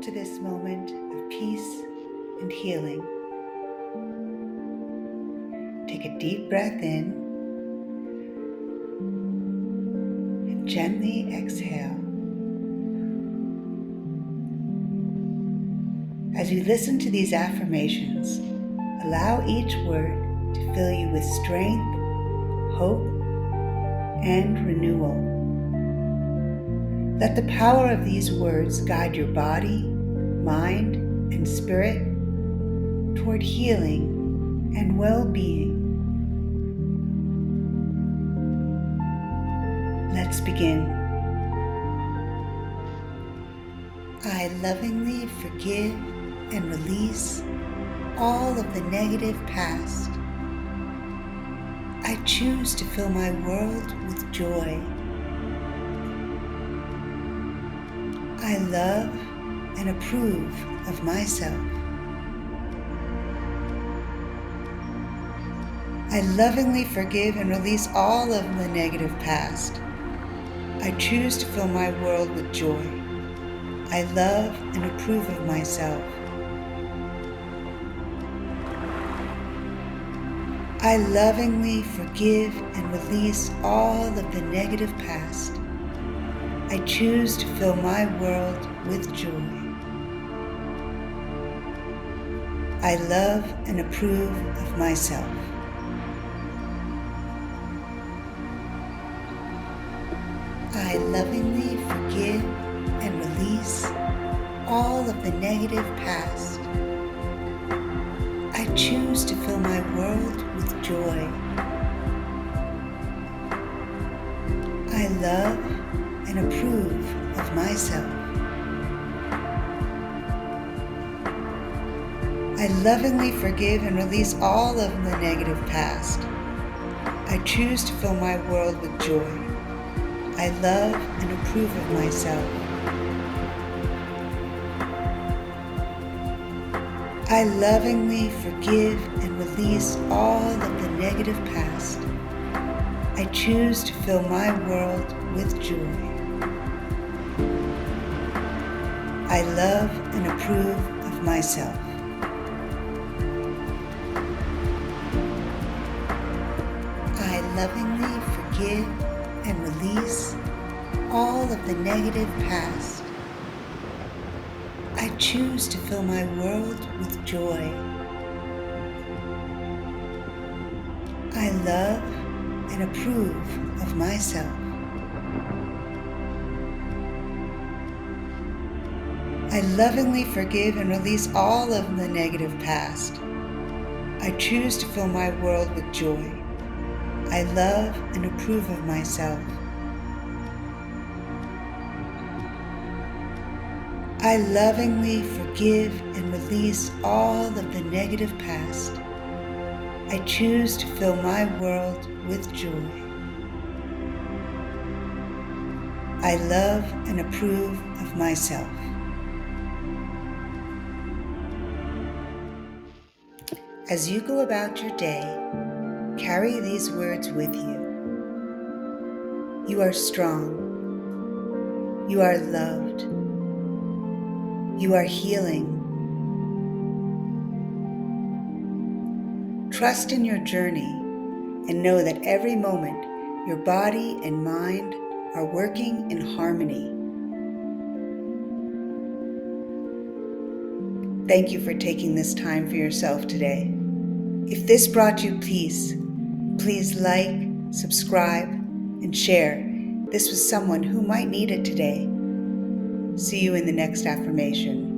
to this moment of peace and healing. Take a deep breath in and gently exhale. As you listen to these affirmations, allow each word to fill you with strength, hope, and renewal. Let the power of these words guide your body, mind, and spirit toward healing and well-being. Let's begin. I lovingly forgive and release all of the negative past. I choose to fill my world with joy. I love and approve of myself. I lovingly forgive and release all of the negative past. I choose to fill my world with joy. I love and approve of myself. I lovingly forgive and release all of the negative past. I choose to fill my world with joy. I love and approve of myself. I lovingly forgive and release all of the negative past. I choose to fill my world with joy. I love and approve of myself. I lovingly forgive and release all of the negative past. I choose to fill my world with joy. I love and approve of myself. I lovingly forgive and release all of the negative past. I choose to fill my world with joy. I love and approve of myself. I lovingly forgive and release all of the negative past. I choose to fill my world with joy. I love and approve of myself. I lovingly forgive and release all of the negative past. I choose to fill my world with joy. I love and approve of myself. I lovingly forgive and release all of the negative past. I choose to fill my world with joy. I love and approve of myself. As you go about your day, carry these words with you. You are strong. You are loved. You are healing. Trust in your journey and know that every moment your body and mind are working in harmony. Thank you for taking this time for yourself today. If this brought you peace, please like, subscribe, and share this with someone who might need it today. See you in the next affirmation.